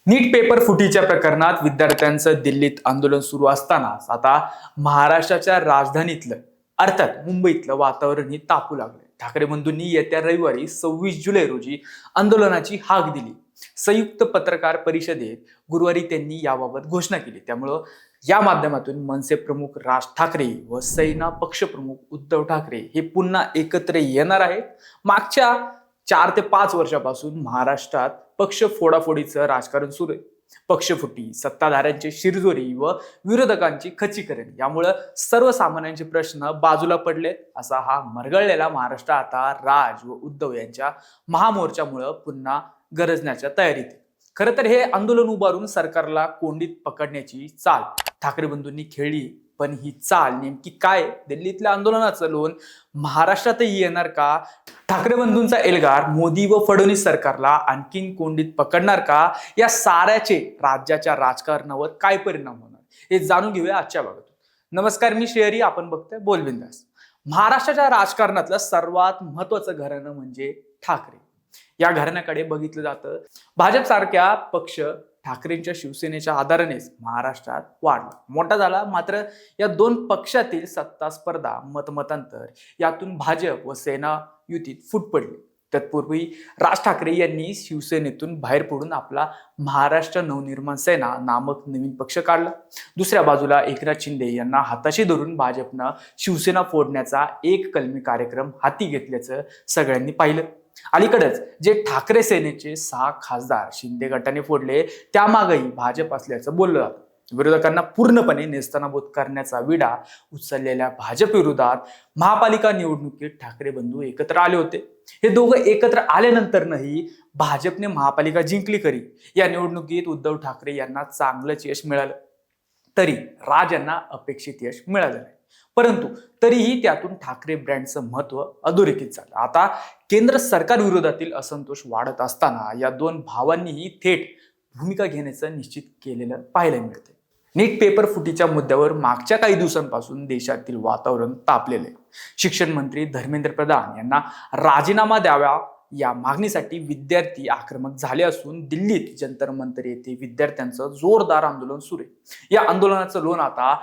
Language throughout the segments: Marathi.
नीट पेपर फुटीच्या प्रकरणात विद्यार्थ्यांचं दिल्लीत आंदोलन सुरू असतानाच आता महाराष्ट्राच्या राजधानीतलं अर्थात मुंबईतलं वातावरणही तापू लागलंय. ठाकरे बंधूंनी येत्या रविवारी 26 जुलै रोजी आंदोलनाची हाक दिली. संयुक्त पत्रकार परिषदेत गुरुवारी त्यांनी याबाबत घोषणा केली. त्यामुळं या माध्यमातून मनसे प्रमुख राज ठाकरे व सेना पक्षप्रमुख उद्धव ठाकरे हे पुन्हा एकत्र येणार आहेत. मागच्या 4 ते 5 वर्षापासून महाराष्ट्रात पक्ष फोडाफोडीचं राजकारण सुरू आहे. पक्षफुटी, सत्ताधाऱ्यांची शिरजोरी व विरोधकांची खच्चीकरण यामुळं सर्वसामान्यांचे प्रश्न बाजूला पडलेत. असा हा मरगळलेला महाराष्ट्र आता राज व उद्धव यांच्या महामोर्चामुळं पुन्हा गरजण्याच्या तयारीत आहे. खरं तर हे आंदोलन उभारून सरकारला कोंडीत पकडण्याची चाल ठाकरे बंधूंनी खेळली. पण ही चाल नेमकी काय? दिल्लीतल्या आंदोलनाचं लोन महाराष्ट्रातही येणार का? ठाकरे बंधूंचा एल्गार मोदी व फडणवीस सरकारला आणखीन कोंडीत पकडणार का? या साऱ्याचे राज्याच्या राजकारणावर काय परिणाम होणार हे जाणून घेऊया आजच्या भागातून. नमस्कार, मी शेहरी, आपण बघतोय बोलबिंदास. महाराष्ट्राच्या राजकारणातलं सर्वात महत्वाचं घराणं म्हणजे ठाकरे. या घराण्याकडे बघितलं जातं. भाजप सारख्या पक्ष ठाकरेंच्या शिवसेनेच्या आधारानेच महाराष्ट्रात वाढला, मोठा झाला. मात्र या दोन पक्षातील सत्ता स्पर्धा, मतमतांतर यातून भाजप व सेना युतीत फूट पडली. तत्पूर्वी राज ठाकरे यांनी शिवसेनेतून बाहेर पडून आपला महाराष्ट्र नवनिर्माण सेना नामक नवीन पक्ष काढला. दुसऱ्या बाजूला एकनाथ शिंदे यांना हाताशी धरून भाजपनं शिवसेना फोडण्याचा एक कलमी कार्यक्रम हाती घेतल्याचं सगळ्यांनी पाहिलं. अलीकडेच जे ठाकरे सेनेचे 6 खासदार शिंदे गटाने फोडले त्यामागेही भाजप असल्याचं बोललं जातं. विरोधकांना पूर्णपणे नेस्तनाबूत करण्याचा विडा उचललेल्या भाजप विरोधात महापालिका निवडणुकीत ठाकरे बंधू एकत्र आले होते. हे दोघं एकत्र आल्यानंतरही भाजपने महापालिका जिंकली खरी. या निवडणुकीत उद्धव ठाकरे यांना चांगलंच यश मिळालं, तरी राज यांना अपेक्षित यश मिळालं नाही. परंतु तरीही त्यातून ठाकरे ब्रँडचं महत्व अधोरेखित झालं. आता केंद्र सरकार विरोधातील असंतोष वाढत असताना या दोन भावांनीही थेट भूमिका घेण्याचं निश्चित केलेलं पाहायला मिळते. नीट पेपर फुटीच्या मुद्द्यावर मागच्या काही दिवसांपासून देशातील वातावरण तापलेलं आहे. शिक्षण मंत्री धर्मेंद्र प्रधान यांना राजीनामा द्यावा या मागणीसाठी विद्यार्थी आक्रमक झाले असून दिल्लीत जंतर मंतर येथे विद्यार्थ्यांचं जोरदार आंदोलन सुरू आहे. या आंदोलनाचं लोण आता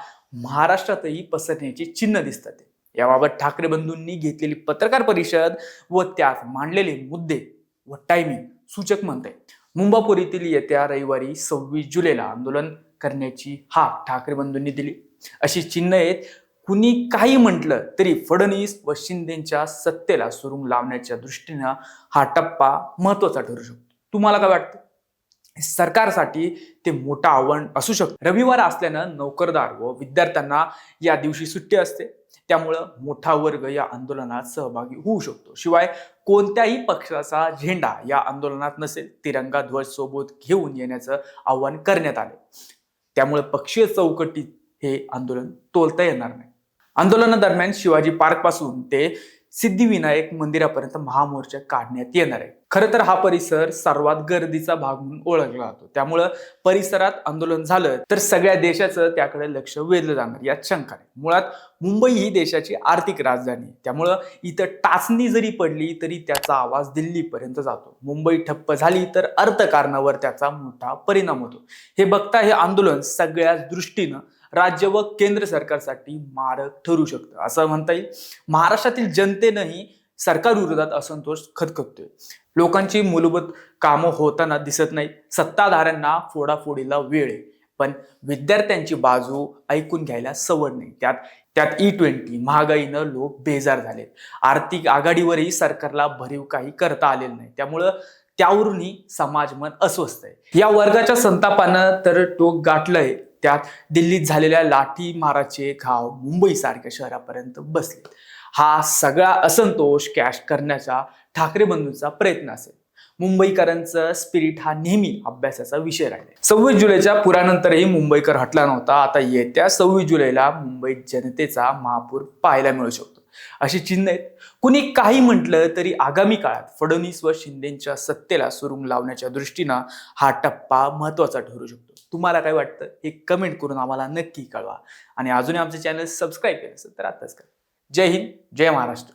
महाराष्ट्रातही पसरण्याची चिन्ह दिसतात. याबाबत ठाकरे बंधूंनी घेतलेली पत्रकार परिषद व त्यात मांडलेले मुद्दे व टायमिंग सूचक म्हणते. मुंबापुरीतील येत्या रविवारी 26 जुलैला आंदोलन करण्याची हाक ठाकरे बंधूंनी दिली. अशी चिन्ह आहेत. कुणी काही म्हटलं तरी फडणवीस व शिंदेच्या सत्तेला सुरुंग लावण्याच्या दृष्टीनं हा टप्पा महत्वाचा ठरू शकतो. तुम्हाला काय वाटतं? सरकारसाठी ते मोठं आव्हान असू शकतं. रविवार असल्यानं नोकरदार व विद्यार्थ्यांना या दिवशी सुट्टी असते. त्यामुळं मोठा वर्ग या आंदोलनात सहभागी होऊ शकतो. शिवाय कोणत्याही पक्षाचा झेंडा या आंदोलनात नसेल. तिरंगा ध्वज सोबत घेऊन येण्याचं आव्हान करण्यात आले. त्यामुळे पक्षीय चौकटीत हे आंदोलन तोलता येणार नाही. आंदोलनादरम्यान शिवाजी पार्क पासून ते सिद्धिविनायक मंदिरापर्यंत महामोर्चा काढण्यात येणार आहे. खरं तर हा परिसर सर्वात गर्दीचा भाग म्हणून ओळखला जातो. त्यामुळं परिसरात आंदोलन झालं तर सगळ्या देशाचं त्याकडे लक्ष वेधलं जाणार यात शंका नाही. मुळात मुंबई ही देशाची आर्थिक राजधानी, त्यामुळं इथं टाचणी जरी पडली तरी त्याचा आवाज दिल्लीपर्यंत जातो. मुंबई ठप्प झाली तर अर्थकारणावर त्याचा मोठा परिणाम होतो. हे बघता हे आंदोलन सगळ्याच दृष्टीनं राज्य व केंद्र सरकारसाठी मारक ठरू शकतं असं म्हणता येईल. महाराष्ट्रातील जनतेनंही सरकार विरोधात असंतोष खदखदतोय. लोकांची मूलभूत कामं होताना दिसत नाही. सत्ताधाऱ्यांना फोडाफोडीला वेळ आहे, पण विद्यार्थ्यांची बाजू ऐकून घ्यायला सवड नाही. त्यात E20 महागाईनं लोक बेजार झालेत. आर्थिक आघाडीवरही सरकारला भरीव काही करता आलेलं नाही. त्यामुळं त्यावरूनही समाजमन अस्वस्थ आहे. या वर्गाच्या संतापानं तर टोक गाठलंय. त्यात दिल्लीत झालेल्या लाठीमाराचे घाव मुंबई सारख्या शहरापर्यंत बसले. हा सगळा असंतोष कॅश करण्याचा ठाकरे बंधूंचा प्रयत्न असेल. मुंबईकरांचं स्पिरिट हा नेहमी अभ्यासाचा विषय राहिला. 26 जुलैच्या पुरानंतरही मुंबईकर हटला नव्हता. आता येत्या 26 जुलैला मुंबईत जनतेचा महापूर पाहायला मिळू शकतो. अशी चिन्ह आहेत. कुणी काही म्हटलं तरी आगामी काळात फडणवीस व शिंदेच्या सत्तेला सुरुंग लावण्याच्या दृष्टीनं हा टप्पा महत्वाचा ठरू शकतो. तुम्हाला काय वाटतं हे कमेंट करून आम्हाला नक्की कळवा. आणि अजूनही आमचे चॅनल सबस्क्राईब केलं असेल तर आताच करा. जय हिंद, जय महाराष्ट्र.